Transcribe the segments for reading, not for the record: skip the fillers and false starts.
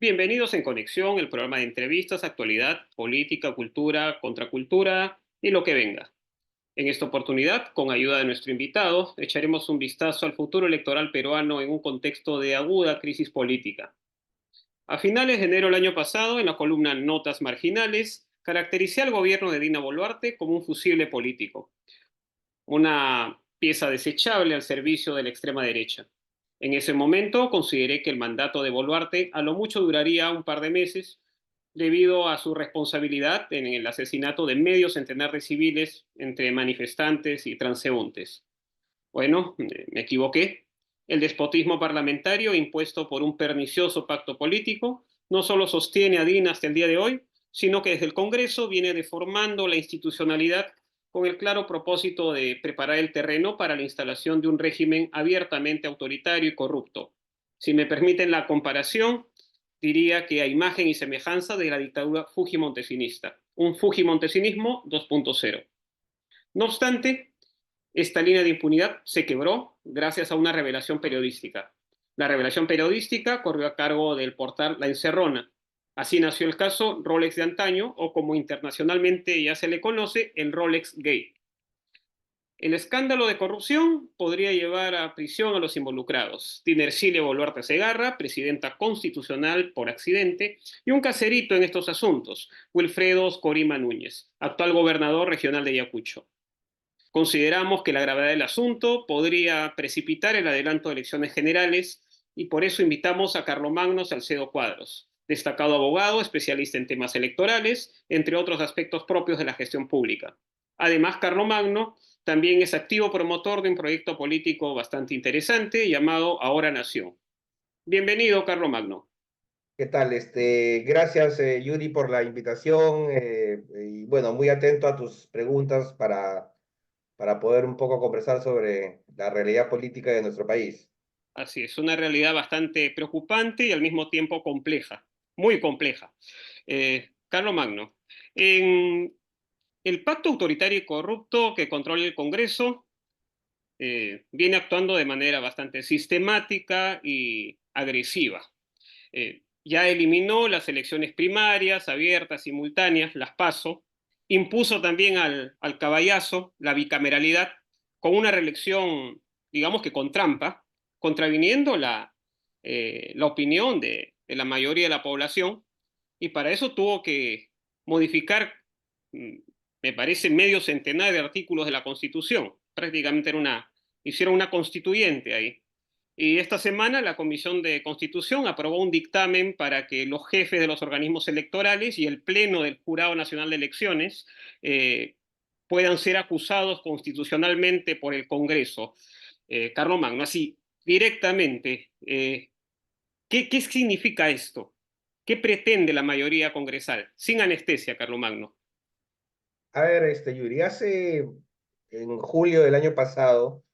Bienvenidos en Conexión, el programa de entrevistas, actualidad, política, cultura, contracultura y lo que venga. En esta oportunidad, con ayuda de nuestro invitado, echaremos un vistazo al futuro electoral peruano en un contexto de aguda crisis política. A finales de enero del año pasado, en la columna Notas Marginales, caractericé al gobierno de Dina Boluarte como un fusible político, una pieza desechable al servicio de la extrema derecha. En ese momento consideré que el mandato de Boluarte a lo mucho duraría un par de meses debido a su responsabilidad en el asesinato de medio centenar de civiles entre manifestantes y transeúntes. Bueno, me equivoqué. El despotismo parlamentario impuesto por un pernicioso pacto político no solo sostiene a DIN hasta el día de hoy, sino que desde el Congreso viene deformando la institucionalidad con el claro propósito de preparar el terreno para la instalación de un régimen abiertamente autoritario y corrupto. Si me permiten la comparación, diría que a imagen y semejanza de la dictadura fujimontesinista, un fujimontesinismo 2.0. No obstante, esta línea de impunidad se quebró gracias a una revelación periodística. La revelación periodística corrió a cargo del portal La Encerrona. Así nació el caso Rolex de antaño, o como internacionalmente ya se le conoce, el Rolex Gate. El escándalo de corrupción podría llevar a prisión a los involucrados. Tinercile Boluarte Segarra, presidenta constitucional por accidente, y un caserito en estos asuntos, Wilfredo Corima Núñez, actual gobernador regional de Ayacucho. Consideramos que la gravedad del asunto podría precipitar el adelanto de elecciones generales y por eso invitamos a Carlomagno Salcedo Cuadros, destacado abogado, especialista en temas electorales, entre otros aspectos propios de la gestión pública. Además, Carlomagno también es activo promotor de un proyecto político bastante interesante llamado Ahora Nación. Bienvenido, Carlomagno. ¿Qué tal? Gracias, Yuri, por la invitación y bueno, muy atento a tus preguntas para poder un poco conversar sobre la realidad política de nuestro país. Así es, una realidad bastante preocupante y al mismo tiempo compleja, muy compleja. Carlos Magno, en el pacto autoritario y corrupto que controla el Congreso viene actuando de manera bastante sistemática y agresiva. Ya eliminó las elecciones primarias, abiertas, simultáneas, las PASO, impuso también al caballazo la bicameralidad con una reelección, digamos que con trampa, contraviniendo la opinión de la mayoría de la población, y para eso tuvo que modificar, mm, me parece, medio centenar de artículos de la Constitución. Prácticamente hicieron una constituyente ahí. Y esta semana la Comisión de Constitución aprobó un dictamen para que los jefes de los organismos electorales y el Pleno del Jurado Nacional de Elecciones eh, puedan ser acusados constitucionalmente por el Congreso. Carlos Magno, así, directamente, ¿qué significa esto? ¿Qué pretende la mayoría congresal? Sin anestesia, Carlos Magno. A ver, Yuri, en julio del año pasado,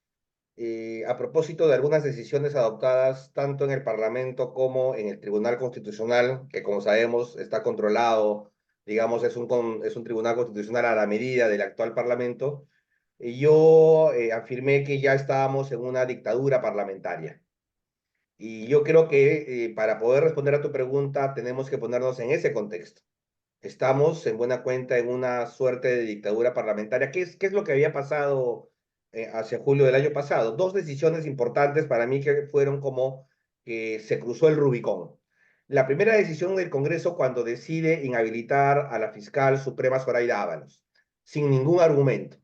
a propósito de algunas decisiones adoptadas tanto en el Parlamento como en el Tribunal Constitucional, que como sabemos está controlado, digamos, es un Tribunal Constitucional a la medida del actual Parlamento, yo afirmé que ya estábamos en una dictadura parlamentaria. Y yo creo que para poder responder a tu pregunta tenemos que ponernos en ese contexto. Estamos en buena cuenta en una suerte de dictadura parlamentaria. Qué es lo que había pasado hacia julio del año pasado? Dos decisiones importantes para mí que fueron como que se cruzó el Rubicón. La primera decisión del Congreso cuando decide inhabilitar a la fiscal suprema Zoraida Ábalos, sin ningún argumento.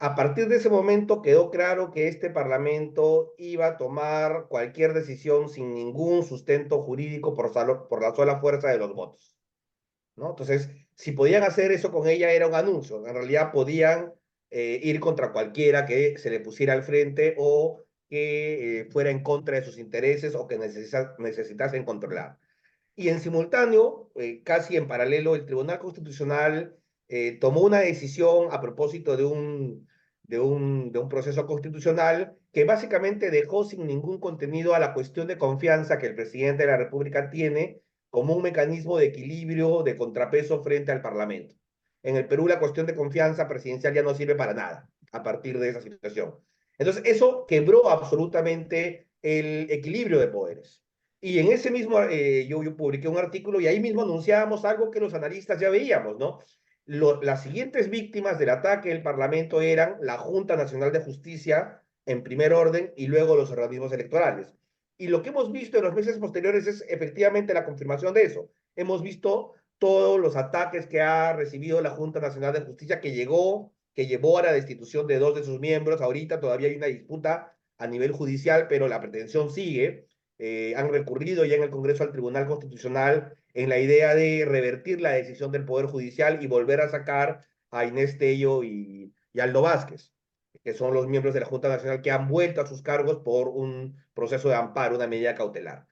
A partir de ese momento quedó claro que este Parlamento iba a tomar cualquier decisión sin ningún sustento jurídico por la sola fuerza de los votos, ¿no? Entonces, si podían hacer eso con ella era un anuncio. En realidad podían ir contra cualquiera que se le pusiera al frente o que fuera en contra de sus intereses o que necesitasen controlar. Y en simultáneo, casi en paralelo, el Tribunal Constitucional tomó una decisión a propósito de un proceso constitucional que básicamente dejó sin ningún contenido a la cuestión de confianza que el presidente de la República tiene como un mecanismo de equilibrio, de contrapeso frente al Parlamento. En el Perú la cuestión de confianza presidencial ya no sirve para nada a partir de esa situación. Entonces, eso quebró absolutamente el equilibrio de poderes. Y en ese mismo, yo publiqué un artículo y ahí mismo anunciábamos algo que los analistas ya veíamos, ¿no? Las siguientes víctimas del ataque del Parlamento eran la Junta Nacional de Justicia en primer orden y luego los organismos electorales. Y lo que hemos visto en los meses posteriores es efectivamente la confirmación de eso. Hemos visto todos los ataques que ha recibido la Junta Nacional de Justicia que llevó a la destitución de 2 de sus miembros. Ahorita todavía hay una disputa a nivel judicial, pero la pretensión sigue. Han recurrido ya en el Congreso al Tribunal Constitucional en la idea de revertir la decisión del Poder Judicial y volver a sacar a Inés Tello y Aldo Vázquez, que son los miembros de la Junta Nacional que han vuelto a sus cargos por un proceso de amparo, una medida cautelar.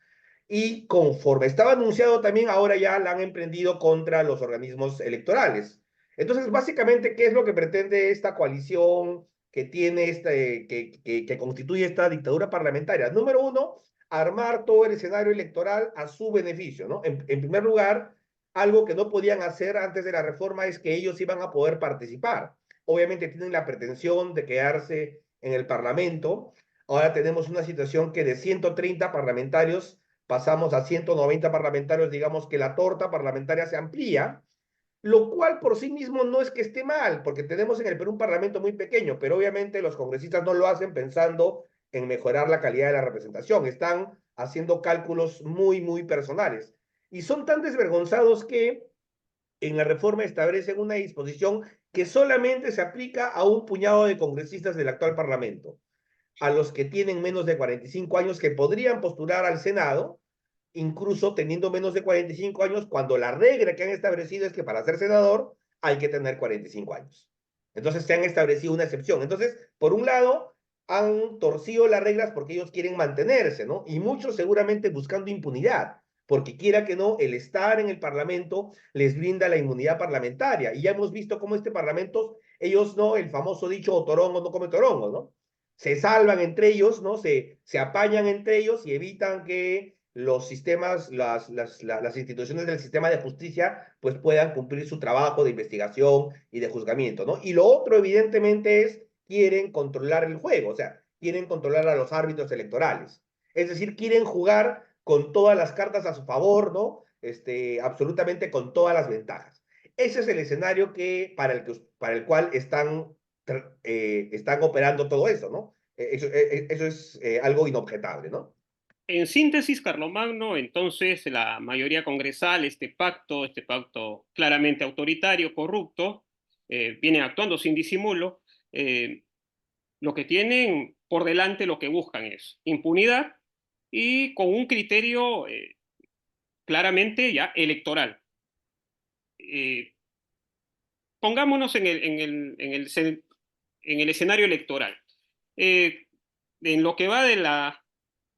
Y conforme estaba anunciado también, ahora ya la han emprendido contra los organismos electorales. Entonces, básicamente, ¿qué es lo que pretende esta coalición que tiene que constituye esta dictadura parlamentaria? Número uno, armar todo el escenario electoral a su beneficio, ¿no? En primer lugar, algo que no podían hacer antes de la reforma es que ellos iban a poder participar. Obviamente tienen la pretensión de quedarse en el Parlamento. Ahora tenemos una situación que de 130 parlamentarios pasamos a 190 parlamentarios, digamos que la torta parlamentaria se amplía, lo cual por sí mismo no es que esté mal, porque tenemos en el Perú un parlamento muy pequeño, pero obviamente los congresistas no lo hacen pensando en mejorar la calidad de la representación, están haciendo cálculos muy, muy personales. Y son tan desvergonzados que en la reforma establecen una disposición que solamente se aplica a un puñado de congresistas del actual Parlamento, a los que tienen menos de 45 años que podrían postular al Senado, incluso teniendo menos de 45 años, cuando la regla que han establecido es que para ser senador hay que tener 45 años. Entonces se han establecido una excepción. Entonces, por un lado, han torcido las reglas porque ellos quieren mantenerse, ¿no? Y muchos seguramente buscando impunidad, porque quiera que no, el estar en el Parlamento les brinda la inmunidad parlamentaria. Y ya hemos visto cómo este Parlamento, ellos no, el famoso dicho, torongo no come torongo, ¿no? Se salvan entre ellos, ¿no? Se apañan entre ellos y evitan que los sistemas, las instituciones del sistema de justicia, pues puedan cumplir su trabajo de investigación y de juzgamiento, ¿no? Y lo otro, evidentemente, es quieren controlar el juego, o sea, quieren controlar a los árbitros electorales. Es decir, quieren jugar con todas las cartas a su favor, ¿no? Absolutamente con todas las ventajas. Ese es el escenario para el cual están operando todo eso, ¿no? Eso es algo inobjetable, ¿no? En síntesis, Carlomagno, entonces la mayoría congresal, este pacto claramente autoritario, corrupto, viene actuando sin disimulo. Lo que tienen por delante, lo que buscan es impunidad y con un criterio claramente ya electoral. Eh, Pongámonos en el escenario electoral. Eh, en lo que va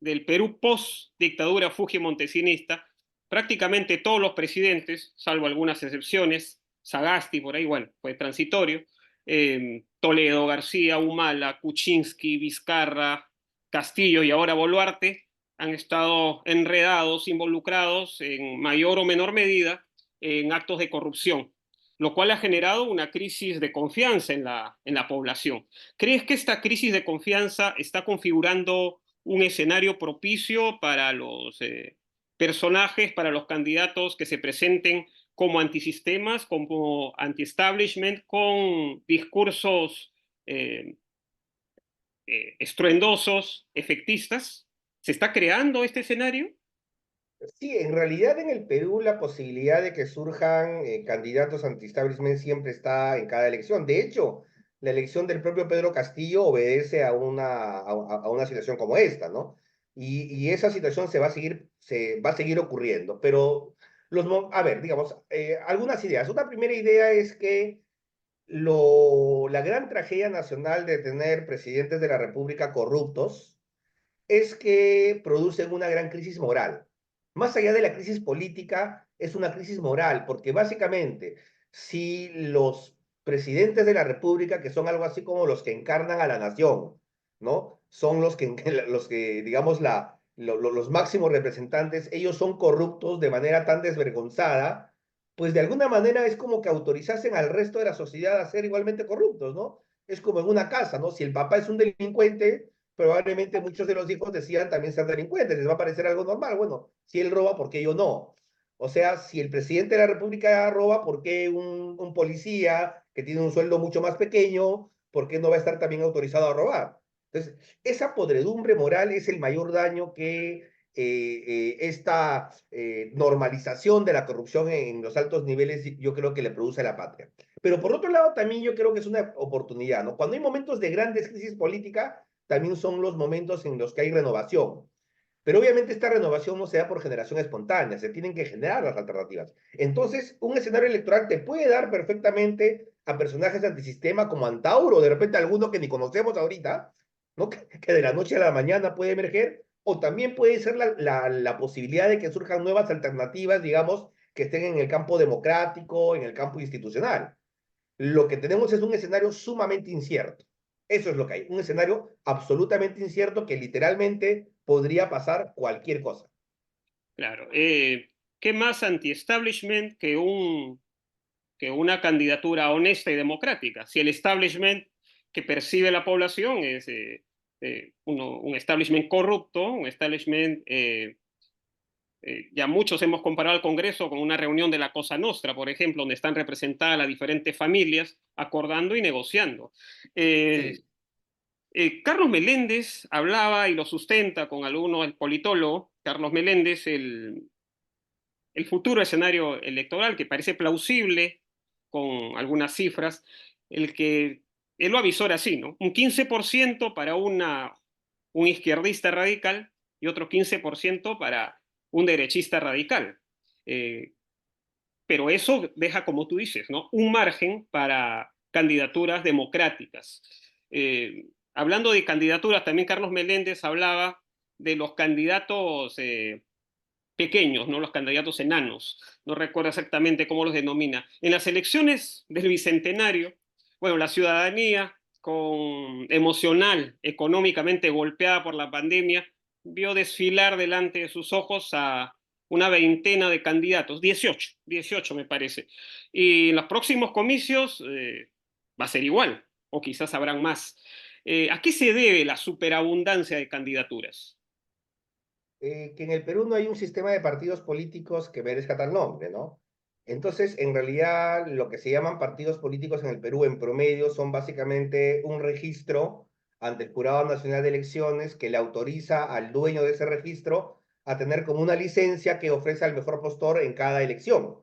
del Perú post-dictadura Fuji-Montesinista, prácticamente todos los presidentes, salvo algunas excepciones, Sagasti por ahí, bueno, fue transitorio, Toledo, García, Humala, Kuczynski, Vizcarra, Castillo y ahora Boluarte, han estado enredados, involucrados en mayor o menor medida en actos de corrupción, lo cual ha generado una crisis de confianza en la población. ¿Crees que esta crisis de confianza está configurando un escenario propicio para los personajes, para los candidatos que se presenten como antisistemas, como anti-establishment, con discursos eh, estruendosos, efectistas? ¿Se está creando este escenario? Sí, en realidad en el Perú la posibilidad de que surjan candidatos anti-establishment siempre está en cada elección. De hecho, la elección del propio Pedro Castillo obedece a una situación como esta, ¿no? Y esa situación se va a seguir ocurriendo. Pero, a ver, digamos, algunas ideas. Una primera idea es que la gran tragedia nacional de tener presidentes de la República corruptos es que producen una gran crisis moral. Más allá de la crisis política, es una crisis moral, porque básicamente, si los presidentes de la República, que son algo así como los que encarnan a la nación, ¿no? Son los que digamos, los máximos representantes, ellos son corruptos de manera tan desvergonzada, pues de alguna manera es como que autorizasen al resto de la sociedad a ser igualmente corruptos, ¿no? Es como en una casa, ¿no? Si el papá es un delincuente, probablemente muchos de los hijos decían también ser delincuentes, les va a parecer algo normal. Bueno, si él roba, ¿por qué yo no? O sea, si el presidente de la República roba, ¿por qué un policía que tiene un sueldo mucho más pequeño, por qué no va a estar también autorizado a robar? Entonces, esa podredumbre moral es el mayor daño que esta normalización de la corrupción en los altos niveles yo creo que le produce a la patria. Pero por otro lado, también yo creo que es una oportunidad, ¿no? Cuando hay momentos de grandes crisis políticas, también son los momentos en los que hay renovación. Pero obviamente esta renovación no se da por generación espontánea, se tienen que generar las alternativas. Entonces, un escenario electoral te puede dar perfectamente a personajes antisistema como Antauro, de repente alguno que ni conocemos ahorita, ¿no? Que de la noche a la mañana puede emerger, o también puede ser la posibilidad de que surjan nuevas alternativas, digamos, que estén en el campo democrático, en el campo institucional. Lo que tenemos es un escenario sumamente incierto. Eso es lo que hay, un escenario absolutamente incierto que literalmente podría pasar cualquier cosa. Claro. ¿Qué más anti-establishment que una candidatura honesta y democrática? Si el establishment que percibe la población es un establishment corrupto, un establishment ya muchos hemos comparado al Congreso con una reunión de la Cosa Nostra, por ejemplo, donde están representadas las diferentes familias acordando y negociando. Eh, Sí. Carlos Meléndez hablaba y lo sustenta con alguno, el politólogo Carlos Meléndez, el futuro escenario electoral que parece plausible con algunas cifras, el que él lo avisora así, ¿no? Un 15% para un izquierdista radical y otro 15% para un derechista radical. Eh, pero eso deja, como tú dices, ¿no? Un margen para candidaturas democráticas. Hablando de candidaturas, también Carlos Meléndez hablaba de los candidatos pequeños, ¿no? Los candidatos enanos. No recuerdo exactamente cómo los denomina. En las elecciones del Bicentenario, bueno, la ciudadanía emocional, económicamente golpeada por la pandemia, vio desfilar delante de sus ojos a una veintena de candidatos, 18 me parece. Y en los próximos comicios va a ser igual, o quizás habrán más. ¿A qué se debe la superabundancia de candidaturas? Que en el Perú no hay un sistema de partidos políticos que merezca tal nombre, ¿no? Entonces, en realidad, lo que se llaman partidos políticos en el Perú en promedio son básicamente un registro ante el Jurado Nacional de Elecciones que le autoriza al dueño de ese registro a tener como una licencia que ofrece al mejor postor en cada elección.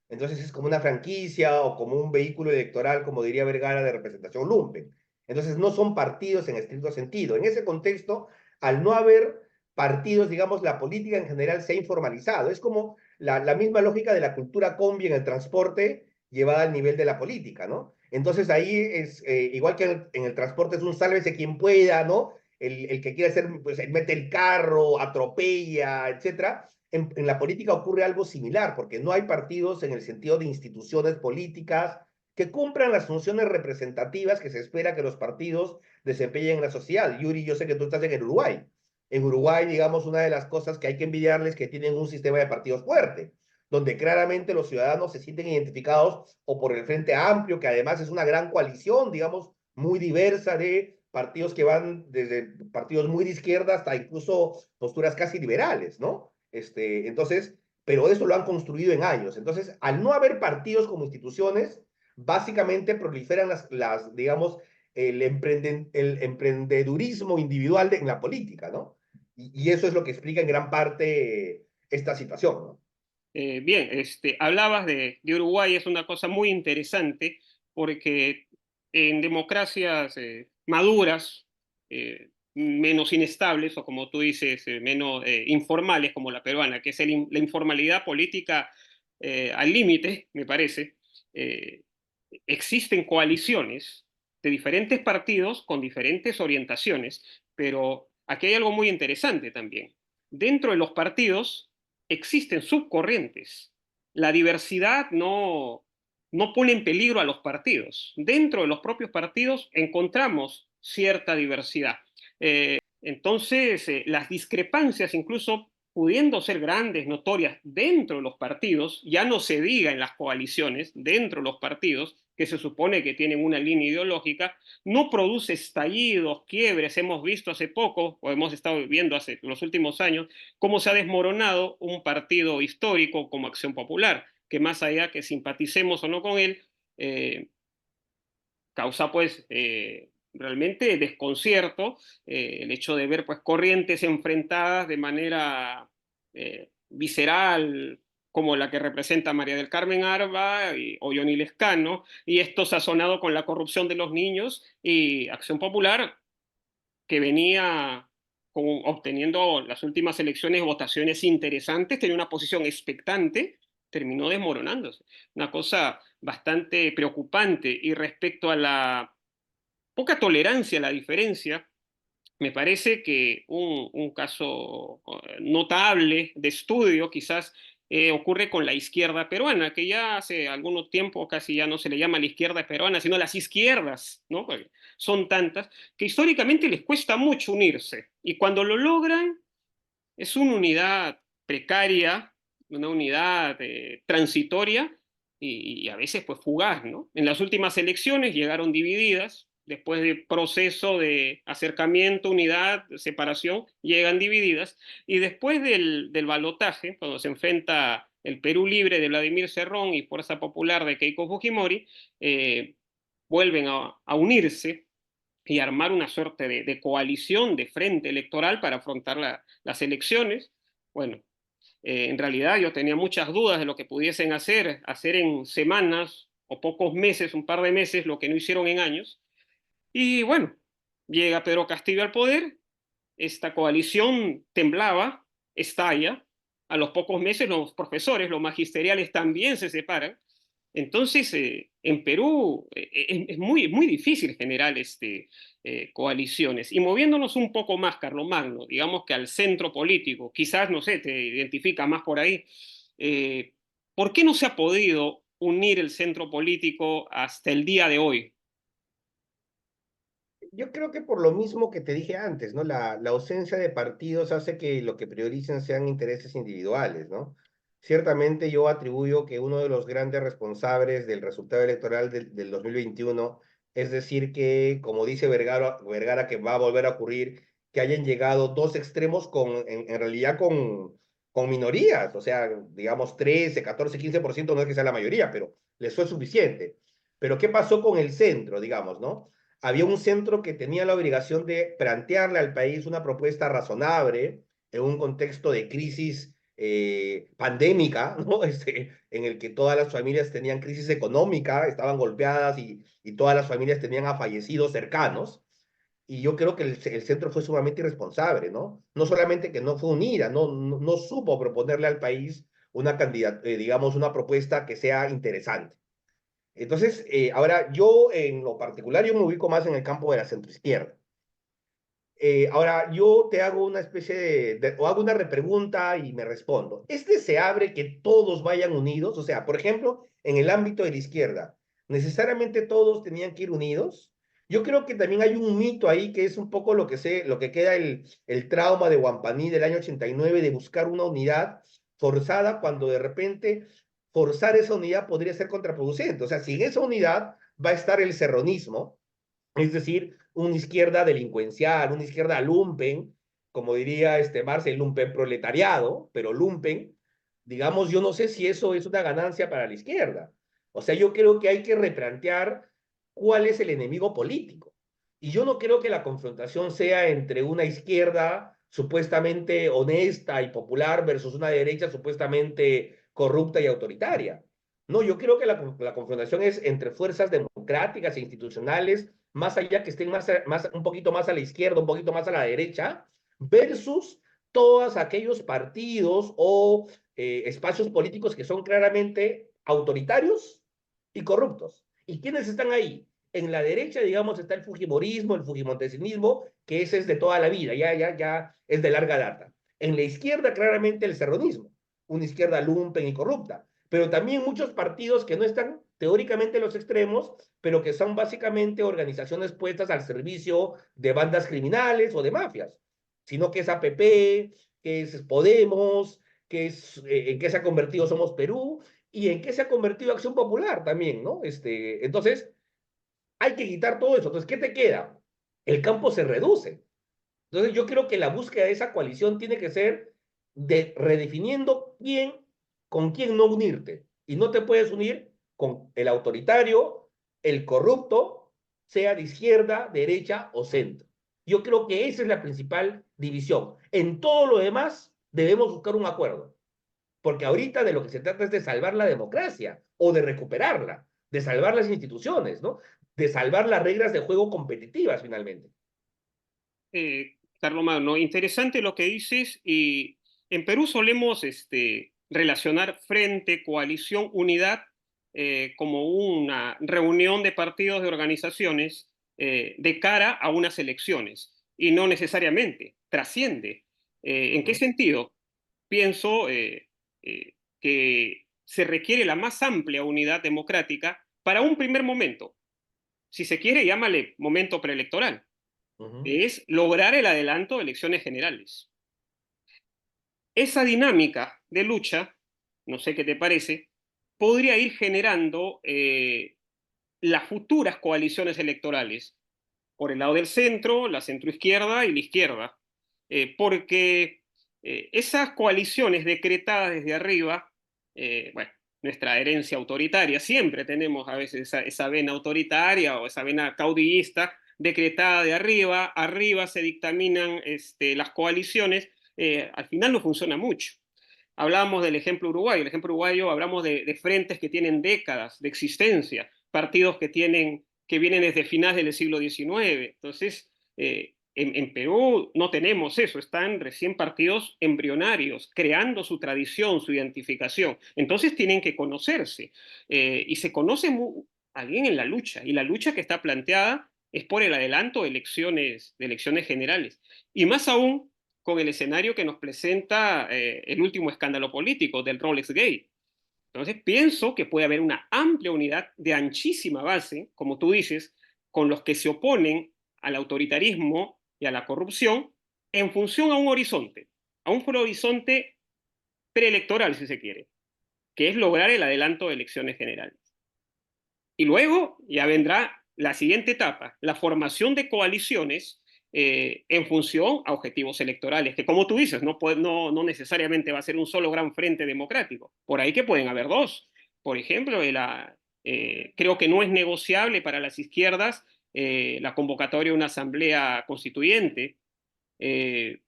Entonces es como una franquicia o como un vehículo electoral, como diría Vergara, de representación lumpen. Entonces no son partidos en estricto sentido. En ese contexto, al no haber partidos, digamos, la política en general se ha informalizado. Es como la misma lógica de la cultura combi en el transporte llevada al nivel de la política, ¿no? Entonces ahí es, igual que en el transporte es un sálvese quien pueda, ¿no? El que quiere hacer, pues mete el carro, atropella, etcétera. En la política ocurre algo similar, porque no hay partidos en el sentido de instituciones políticas que cumplan las funciones representativas que se espera que los partidos desempeñen en la sociedad. Yuri, yo sé que tú estás en el Uruguay. En Uruguay, digamos, una de las cosas que hay que envidiarles es que tienen un sistema de partidos fuerte, donde claramente los ciudadanos se sienten identificados o por el Frente Amplio, que además es una gran coalición, digamos, muy diversa de partidos que van desde partidos muy de izquierda hasta incluso posturas casi liberales, ¿no? Entonces, pero eso lo han construido en años. Entonces, al no haber partidos como instituciones, básicamente proliferan digamos, el emprendedurismo individual en la política, ¿no? Y eso es lo que explica en gran parte esta situación, ¿no? Bien, hablabas de Uruguay, es una cosa muy interesante porque en democracias maduras, menos inestables o como tú dices, menos informales como la peruana, que es la informalidad política al límite, me parece, eh, existen coaliciones de diferentes partidos con diferentes orientaciones, pero aquí hay algo muy interesante también. Dentro de los partidos existen subcorrientes. La diversidad no pone en peligro a los partidos. Dentro de los propios partidos encontramos cierta diversidad. Entonces, las discrepancias incluso pudiendo ser grandes, notorias dentro de los partidos, ya no se diga en las coaliciones, dentro de los partidos, que se supone que tienen una línea ideológica, no produce estallidos, quiebres. Hemos visto hace poco, o hemos estado viendo hace los últimos años, cómo se ha desmoronado un partido histórico como Acción Popular, que más allá que simpaticemos o no con él, causa pues realmente desconcierto el hecho de ver pues corrientes enfrentadas de manera visceral, como la que representa María del Carmen Arba o Johnny Lescano, y esto sazonado con la corrupción de los niños y Acción Popular, que venía obteniendo las últimas elecciones votaciones interesantes, tenía una posición expectante, terminó desmoronándose. Una cosa bastante preocupante. Y respecto a la poca tolerancia a la diferencia, me parece que un caso notable de estudio quizás ocurre con la izquierda peruana, que ya hace algún tiempo casi ya no se le llama la izquierda peruana, sino las izquierdas, ¿no? Porque son tantas, que históricamente les cuesta mucho unirse. Y cuando lo logran, es una unidad precaria, una unidad transitoria y a veces pues fugaz, ¿no? En las últimas elecciones llegaron divididas, después de proceso de acercamiento, unidad, separación, llegan divididas, y después del balotaje, cuando se enfrenta el Perú Libre de Vladimir Cerrón y Fuerza Popular de Keiko Fujimori, eh, vuelven a unirse y armar una suerte de coalición, de frente electoral para afrontar las elecciones. Bueno, en realidad yo tenía muchas dudas de lo que pudiesen hacer en semanas o pocos meses, un par de meses, lo que no hicieron en años. Y bueno, llega Pedro Castillo al poder, esta coalición temblaba, estalla, a los pocos meses los profesores, los magisteriales también se separan. Entonces, en Perú es muy, muy difícil generar coaliciones. Y moviéndonos un poco más, Carlomagno, digamos que al centro político, quizás, no sé, te identifica más por ahí, eh, ¿por qué no se ha podido unir el centro político hasta el día de hoy? Yo creo que por lo mismo que te dije antes, ¿no? La ausencia de partidos hace que lo que prioricen sean intereses individuales, ¿no? Ciertamente yo atribuyo que uno de los grandes responsables del resultado electoral del 2021, es decir, que, como dice Vergara, que va a volver a ocurrir, que hayan llegado dos extremos en realidad con minorías, o sea, digamos 13, 14, 15%, no es que sea la mayoría, pero les fue suficiente. Pero ¿qué pasó con el centro, digamos, ¿no? Había un centro que tenía la obligación de plantearle al país una propuesta razonable en un contexto de crisis pandémica, ¿no? En el que todas las familias tenían crisis económica, estaban golpeadas y todas las familias tenían a fallecidos cercanos. Y yo creo que el centro fue sumamente irresponsable, ¿no? No solamente que no fue unida, no supo proponerle al país una candidata, digamos, una propuesta que sea interesante. Entonces, ahora yo en lo particular, yo me ubico más en el campo de la centroizquierda. Ahora yo te hago una especie o hago una repregunta y me respondo. ¿Es deseable que todos vayan unidos? O sea, por ejemplo, en el ámbito de la izquierda, ¿necesariamente todos tenían que ir unidos? Yo creo que también hay un mito ahí que es un poco lo que queda el trauma de Guampaní del año 89 de buscar una unidad forzada cuando de repente forzar esa unidad podría ser contraproducente. O sea, si en esa unidad va a estar el serronismo, es decir, una izquierda delincuencial, una izquierda lumpen, como diría Marx, el lumpen proletariado, pero lumpen, digamos, yo no sé si eso es una ganancia para la izquierda. O sea, yo creo que hay que replantear cuál es el enemigo político. Y yo no creo que la confrontación sea entre una izquierda supuestamente honesta y popular versus una derecha supuestamente corrupta y autoritaria. No, yo creo que la confrontación es entre fuerzas democráticas e institucionales más allá que estén un poquito más a la izquierda, un poquito más a la derecha, versus todos aquellos partidos o espacios políticos que son claramente autoritarios y corruptos. ¿Y quiénes están ahí? En la derecha, digamos, está el fujimorismo, el fujimontesinismo, que ese es de toda la vida, ya es de larga data. En la izquierda, claramente, el serronismo, una izquierda lumpen y corrupta, pero también muchos partidos que no están teóricamente en los extremos, pero que son básicamente organizaciones puestas al servicio de bandas criminales o de mafias, sino que es APP, que qué es Podemos, qué es, en qué se ha convertido Somos Perú y en qué se ha convertido Acción Popular también, ¿no? Entonces, hay que quitar todo eso. Entonces, ¿qué te queda? El campo se reduce. Entonces, yo creo que la búsqueda de esa coalición tiene que ser de redefiniendo con quién no unirte. Y no te puedes unir con el autoritario, el corrupto, sea de izquierda, derecha o centro. Yo creo que esa es la principal división. En todo lo demás, debemos buscar un acuerdo. Porque ahorita de lo que se trata es de salvar la democracia o de recuperarla, de salvar las instituciones, ¿no? De salvar las reglas de juego competitivas finalmente. Carlomagno, interesante lo que dices y en Perú solemos relacionar frente, coalición, unidad como una reunión de partidos, de organizaciones de cara a unas elecciones y no necesariamente trasciende. ¿En qué Ujú. sentido? Pienso que se requiere la más amplia unidad democrática para un primer momento. Si se quiere, llámale momento preelectoral, Ujú. es lograr el adelanto de elecciones generales. Esa dinámica de lucha, no sé qué te parece, podría ir generando las futuras coaliciones electorales por el lado del centro, la centroizquierda y la izquierda, porque esas coaliciones decretadas desde arriba, bueno, nuestra herencia autoritaria, siempre tenemos a veces esa vena autoritaria o esa vena caudillista decretada de arriba, arriba se dictaminan las coaliciones, al final no funciona mucho. Hablábamos del ejemplo uruguayo, el ejemplo uruguayo hablamos de frentes que tienen décadas de existencia, partidos que vienen desde finales del siglo XIX. Entonces, en Perú no tenemos eso, están recién partidos embrionarios, creando su tradición, su identificación. Entonces tienen que conocerse. Y se conoce alguien en la lucha, y la lucha que está planteada es por el adelanto de elecciones generales. Y más aún con el escenario que nos presenta el último escándalo político del Rolex Gate. Entonces, pienso que puede haber una amplia unidad de anchísima base, como tú dices, con los que se oponen al autoritarismo y a la corrupción en función a un horizonte preelectoral, si se quiere, que es lograr el adelanto de elecciones generales. Y luego ya vendrá la siguiente etapa, la formación de coaliciones en función a objetivos electorales, que como tú dices, no necesariamente va a ser un solo gran frente democrático. Por ahí que pueden haber dos. Por ejemplo, creo que no es negociable para las izquierdas la convocatoria de una asamblea constituyente eh,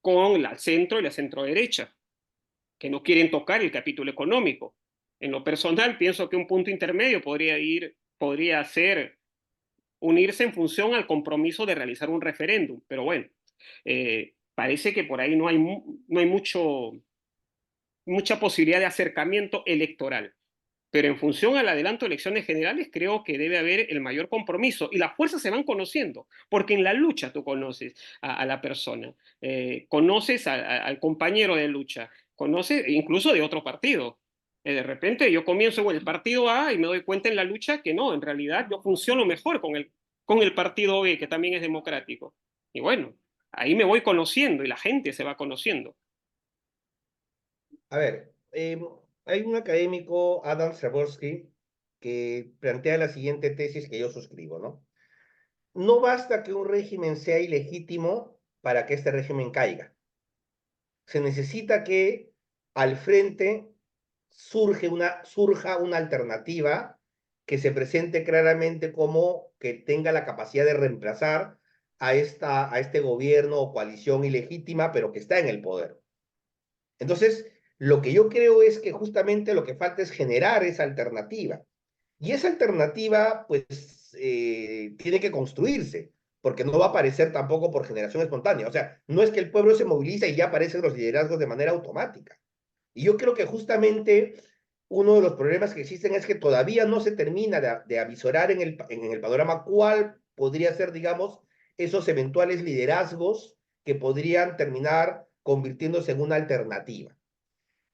con la centro y la centroderecha que no quieren tocar el capítulo económico. En lo personal, pienso que un punto intermedio podría ser unirse en función al compromiso de realizar un referéndum, pero bueno, parece que por ahí no hay mucha posibilidad de acercamiento electoral. Pero en función al adelanto de elecciones generales, creo que debe haber el mayor compromiso y las fuerzas se van conociendo, porque en la lucha tú conoces a la persona, conoces al compañero de lucha, conoces incluso de otro partido. De repente yo comienzo con el partido A y me doy cuenta en la lucha que no, en realidad yo funciono mejor con el partido B, que también es democrático. Y bueno, ahí me voy conociendo y la gente se va conociendo. A ver, hay un académico, Adam Przeworski, que plantea la siguiente tesis que yo suscribo, ¿no? No basta que un régimen sea ilegítimo para que este régimen caiga. Se necesita que al frente surja una alternativa que se presente claramente como que tenga la capacidad de reemplazar a este gobierno o coalición ilegítima, pero que está en el poder. Entonces, lo que yo creo es que justamente lo que falta es generar esa alternativa. Y esa alternativa, pues, tiene que construirse, porque no va a aparecer tampoco por generación espontánea. O sea, no es que el pueblo se moviliza y ya aparecen los liderazgos de manera automática. Y yo creo que justamente uno de los problemas que existen es que todavía no se termina de avisorar en el panorama cuál podría ser, digamos, esos eventuales liderazgos que podrían terminar convirtiéndose en una alternativa.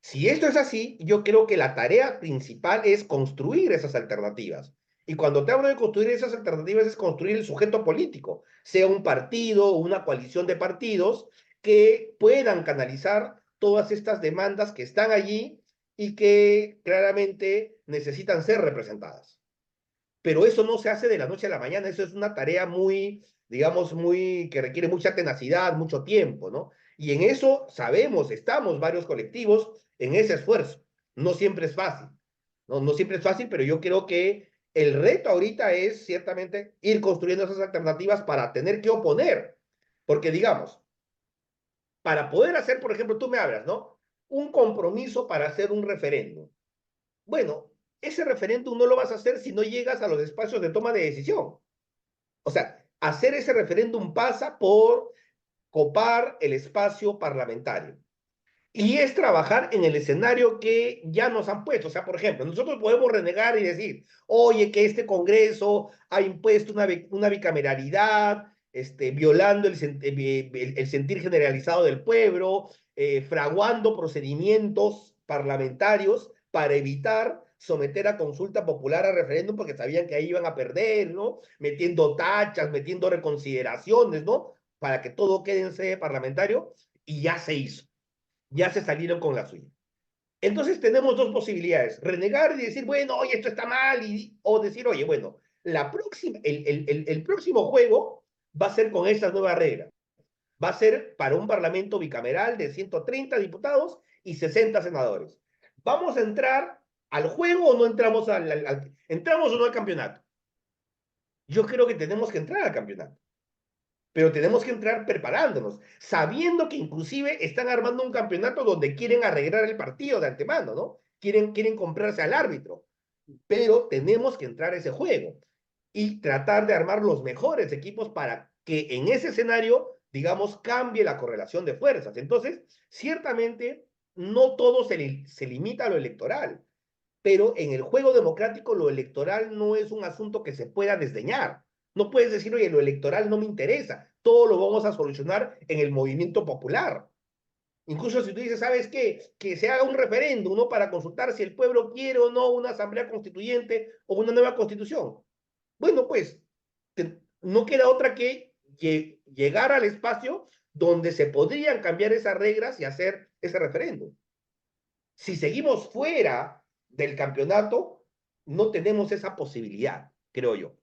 Si esto es así, yo creo que la tarea principal es construir esas alternativas. Y cuando te hablo de construir esas alternativas es construir el sujeto político, sea un partido o una coalición de partidos que puedan canalizar todas estas demandas que están allí y que claramente necesitan ser representadas. Pero eso no se hace de la noche a la mañana, eso es una tarea muy, digamos, que requiere mucha tenacidad, mucho tiempo, ¿no? Y en eso sabemos, estamos varios colectivos en ese esfuerzo. No siempre es fácil, ¿no? No siempre es fácil, pero yo creo que el reto ahorita es ciertamente ir construyendo esas alternativas para tener que oponer. Porque digamos, para poder hacer, por ejemplo, tú me hablas, ¿no? Un compromiso para hacer un referéndum. Bueno, ese referéndum no lo vas a hacer si no llegas a los espacios de toma de decisión. O sea, hacer ese referéndum pasa por copar el espacio parlamentario. Y es trabajar en el escenario que ya nos han puesto. O sea, por ejemplo, nosotros podemos renegar y decir, oye, que este Congreso ha impuesto una bicameralidad, violando el sentir generalizado del pueblo, fraguando procedimientos parlamentarios para evitar someter a consulta popular a referéndum porque sabían que ahí iban a perder, ¿no? Metiendo tachas, metiendo reconsideraciones, ¿no? Para que todo quede en sede parlamentario, y ya se hizo, ya se salieron con la suya. Entonces tenemos dos posibilidades, renegar y decir, bueno, oye, esto está mal, o decir, oye, bueno, el próximo juego va a ser con estas nuevas reglas. Va a ser para un parlamento bicameral de 130 diputados y 60 senadores. ¿Vamos a entrar al juego o no entramos entramos o no al campeonato? Yo creo que tenemos que entrar al campeonato, pero tenemos que entrar preparándonos, sabiendo que inclusive están armando un campeonato donde quieren arreglar el partido de antemano, ¿no? Quieren comprarse al árbitro, pero tenemos que entrar a ese juego y tratar de armar los mejores equipos para que en ese escenario, digamos, cambie la correlación de fuerzas. Entonces, ciertamente, no todo se limita a lo electoral, pero en el juego democrático lo electoral no es un asunto que se pueda desdeñar. No puedes decir, oye, lo electoral no me interesa, todo lo vamos a solucionar en el movimiento popular. Incluso si tú dices, ¿sabes qué? Que se haga un referéndum, ¿no? Para consultar si el pueblo quiere o no una asamblea constituyente o una nueva constitución. Bueno, pues no queda otra que llegar al espacio donde se podrían cambiar esas reglas y hacer ese referéndum. Si seguimos fuera del campeonato, no tenemos esa posibilidad, creo yo.